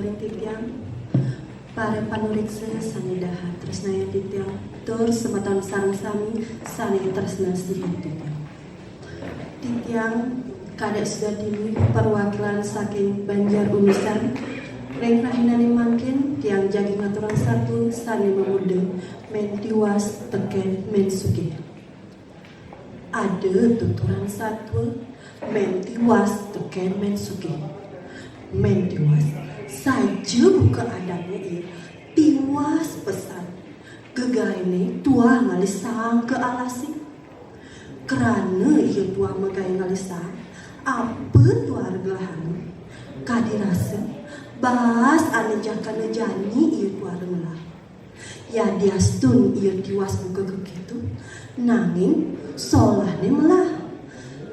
saling tiang para panuriksa sani daha tresnaya titiang tur sematan sarang sami sani tresna sihan titiang kadek sudah dini perwakilan saking Banjar Umisan reng rahinani mangkin tiang jagi ngaturan satu sani memudeng men tiwas teken men sugih ada tuturan satu men tiwas teken men sugih men tiwas saja buka adanya ia tiwas pesan gegaine tua ngalisang ke alasi kerana ia tua megai ngalisang apa tua reglahan kadirasa bahas ane jakana jani ia tua rengelah ya diastun ia tiwas buka kegitu nanging solahne melah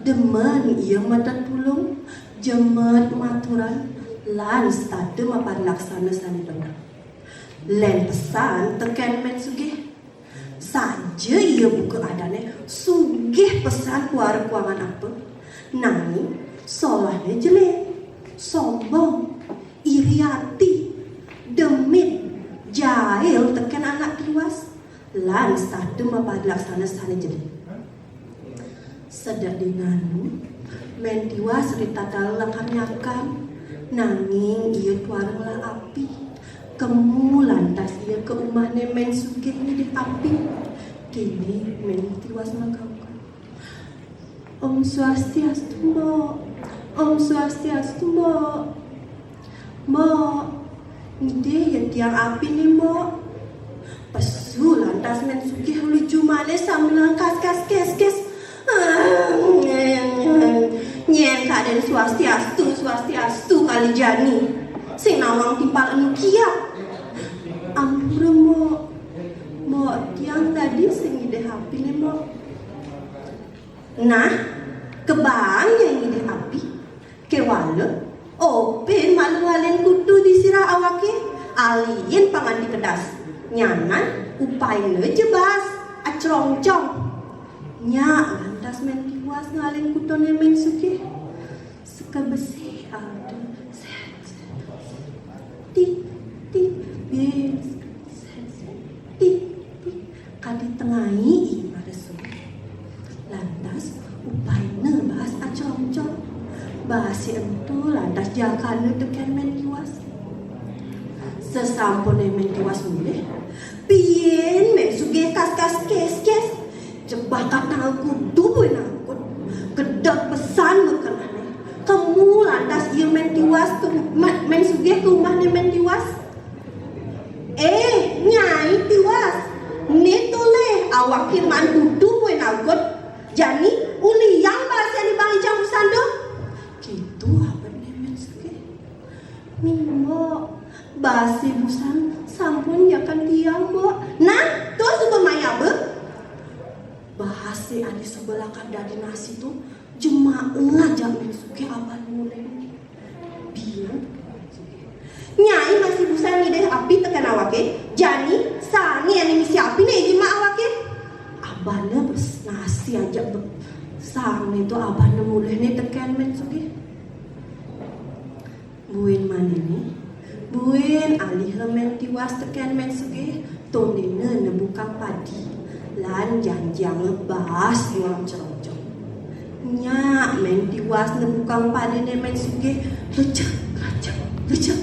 demen ia madat pulung jemet maturan lan stade mapan laksana sani dengar len pesan teken men sugih saja ia buka adane sugih pesan kuar kuangan apa nanging solahnya jelek sombong iri hati demit jahil teken anak tiwas lan stade mapan laksana sani jelek sedak dinanu men tiwas cerita dalang hanyakan nanging ia tuaranglah api kemu lantas ia ke umahnya men sugih ni di api kini men tiwas mengkaukan Om Swastiastu Mbok Om Swastiastu Mbok Mbok ini ya tiang api ni Mbok pesu lantas men sugih lucu manis sambil kas kes nyen kaden swastiastu kali jani sing nawang timpal anu kia ampura mo tiang tadi sing ide api nih mo nah kebang yang ide api kewala open malu-alen kudu disirah awake alien pangan di kedas nyanan upaine jebas acrongcong nya lantas men tiwas ngalin kutone men sugih seka besi ada ti bis ti kadi tengahi imare sugih lantas upaine bahas acong-cong bahasi entu lantas jakane teken men tiwas sesampune men tiwas mulih pien men sugih kes jebak kata aku duwe nangkut gedek pesan mekenane kamu lantas ia men tiwas ke men sugih ke rumahnya men tiwas nyai tiwas ni toleh awak firman kudu we nangkut jani uli yang bahasa di bang jam sando gitu apa men sugih mimbo basi busan sampun yakan tiang bo nah tuh suka maya be bahasa adi sebelah dari nasi tu jemaah ngajak men sugih aban mulai biar nyai masih busan ngide api tekan awake jani sangi ani misi api nih jemaah awake abana bers nasi aja sang itu abana mulai nih tekan men sugih buin mana nih buin alih men tiwas tekan men sugih tonene nebukang padi lan janjang ngebahas orang cerocok nya men tiwas nebukang padene men sugih lecek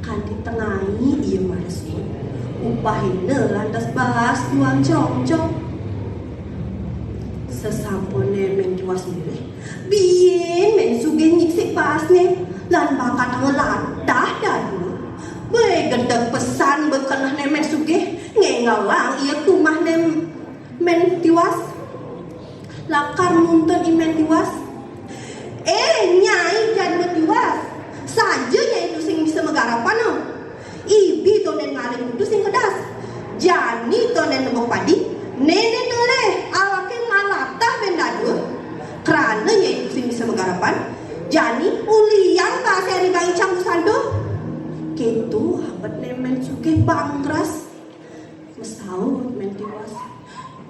kan ditengahi iya maresun upahine lantas bahas orang cerocok sesampune men tiwas milih bien men sugih nyiksik bahasne lan bakat ngelatah dadu gedek pesan bekenah men sugih ngengalang iya kumah men tiwas lakar nuntun imen tiwas nyai jangan tiwas saja nyai itu sing bisa megarapan no ibi to nen ngalin kudu sing kedas jani to nen nebok padi nenek toleh awake malatah bendadu kerana nyai itu sing bisa megarapan jani uliang bahasa di bang cang saldo gitu habat nemen sugih bangkras mesau men tiwas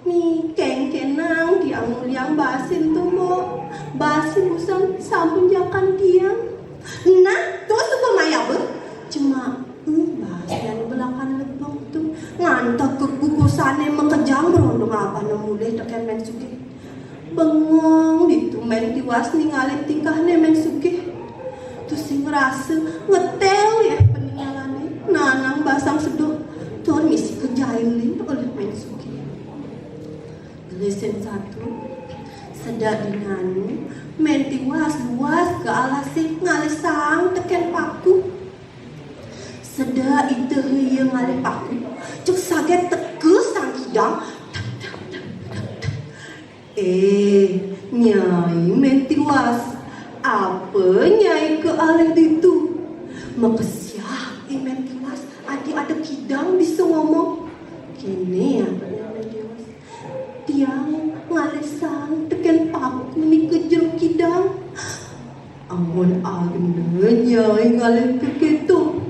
mi kenang diang muliang basin tu mo basin usang sampun jakan tiang nah terus apa maya be cuma mantap kegugusannya mengejang berondong apa mulai tekan men sugih bengong itu men tiwas ningali tingkahnya men sugih terus sing ngerasa ngetel ya peninggalannya nanang basang seduk tuan misi kejailin oleh men sugih lesen satu sedak dinanu men tiwas luas ke alasi ngalisang tekan paku sedak itu yang ngalih paku cuk saget tegus sang kidang nyai mentiwas apa nyai ke alih itu makasih mentiwas adik ada kidang bisa ngomong kini apa mentiwas tiang ngalih sang tekan paku ni kejer kidang amun agne nyai ngalih begitu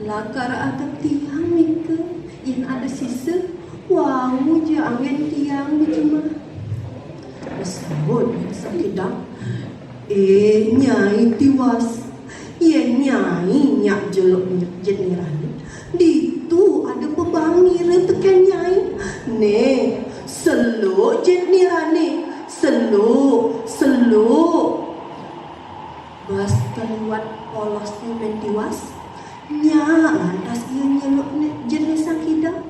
lakar atap tiang ni ke yang ada sisa wangu je angin tiang ni cuma bersambut sakidang nyai tiwas nyai nyak jeluk jenirani di tu ada pebangir tekan nyai seluk jenirani seluk bas terliwat polos ni mentiwas lantas ia nyeluk jenis sang hidang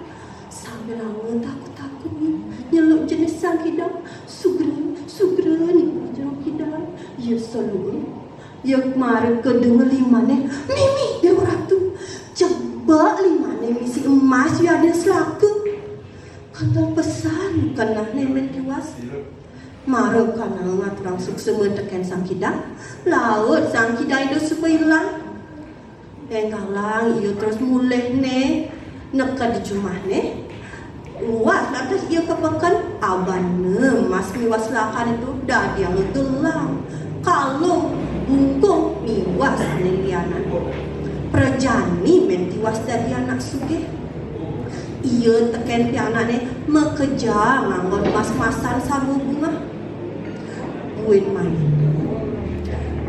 sambil lama takut nyeluk jenis sang hidang sugra ni jeruk hidang ia selalu ia kemarin kedengar limane mimi dia ratu coba limane misi emas ia ada selaka kata pesan kena nemen tiwas marah kana ngaturang suksema tekan sang hidang laut sang hidang itu supaya hilang Engkalang ia terus mulai neka di rumah luas lantas ia kepekan abane mas miwas lakan itu dah dia ngegelang kalau bungkung miwas nelianan perjani mentiwas dari anak sugih ia teken pianak mekejar nganggon mas-masan sama bunga buin main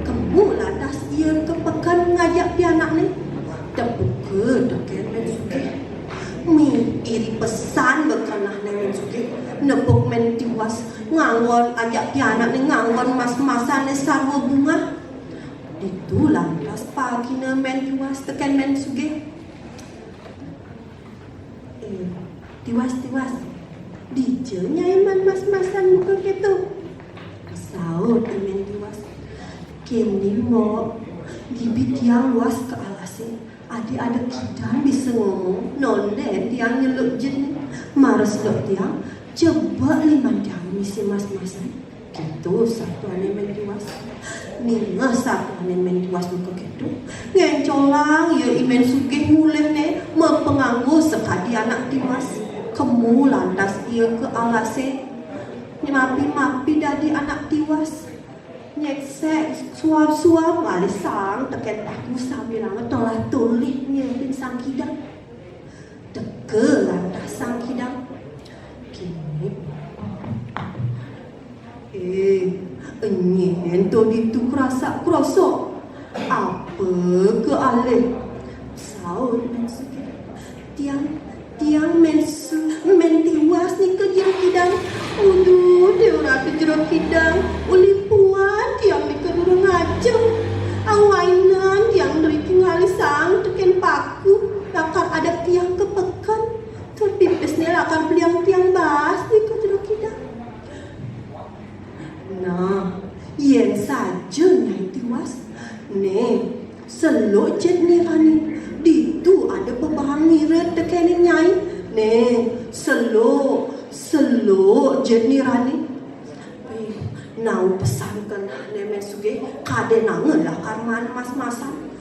kemu lantas ia kepekan ngajak pianak terbuka teken men sugih mi iri pesan bekanah men sugih nepuk men tiwas nganggon ajak pianak nganggon mas-masan sarwa bunga itu lantas pagi men tiwas teken men sugih tiwas dijenya iman mas-masan muka gitu saud men tiwas kini mau dibit yang luas ke alasin adik ada kita bisa ngomong nonen tiang nyeluk jen maras luk tiang coba liman tiang misi mas-masan gitu satu ane mentiwas ningah satu ane mentiwas muka gitu ngencolang ya imen sugih mulai mempenganggu sekadi anak tiwas kemu lantas ia ke alasin mapi dari anak tiwas nyeksek suap-suap ngalisang teken paku sambil lama tolah tulis nyepin sang hidang teke lantas sang hidang kini ento ditu kerasa apa ke alih saud maksudnya tiang mentiwas ni ke jeruk hidang dia orang ke jeruk hidang uli puan tiang ni ke durung ngajeng awainan tiang dari tingali sang teken paku lakar ada tiang kepekan terpipis ni lakar beliang tiang bas ni ke jeruk hidang nah yen saja nyai tiwas selok jet ni rani ditu ada pebangiran teken nyai selok jet ni rani nau pesankan nemen sugih kade nangen lah karman mas-masan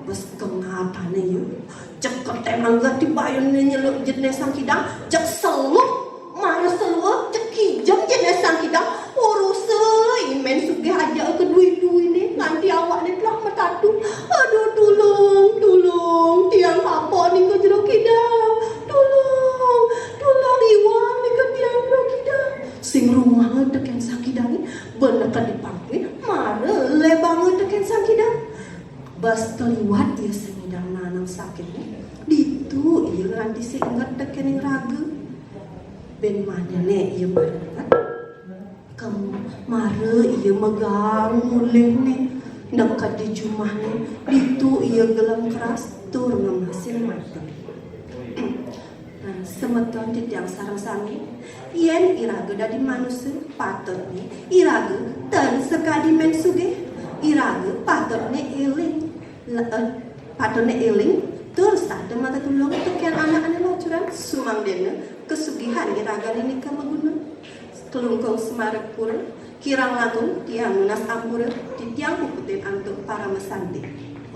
bes kengatane yo ceket emang gak dibayun nyeluk jet sang hidang cek selok marah selok cek kijam jet sang hidang urusai men sugih aja kedui-dui ni nanti awak ni telah metatu aduh tolong tiang apa ni ke jeruk hidang tolong iwang ni ke tiang jeruk hidang sing rumah teken sang hidang ni bener kan dipanggil mana lebang teken sang hidang bas terliwat ia sengidang nanang sakit ni ditu ia iya nganti si ingat tekening raga ben mana nek iya barengan kamu mare iya megang mulih nih dekat di jumah nih itu iya gelam keras tur ngemasin mati semeton di tiang sarang sami yen iraga dari manusia patut nih iraga dan sekali men suge iraga patutnya iling patutnya iling terus ada mata tulung tekan anak-anak macuran sumang dena kesugihan iraga ini kamu guna kelungkung semarak pura kirang langun tiang lunas ampura di tiang hukutin antuk para mesanti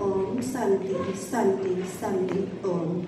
om santi santi santi om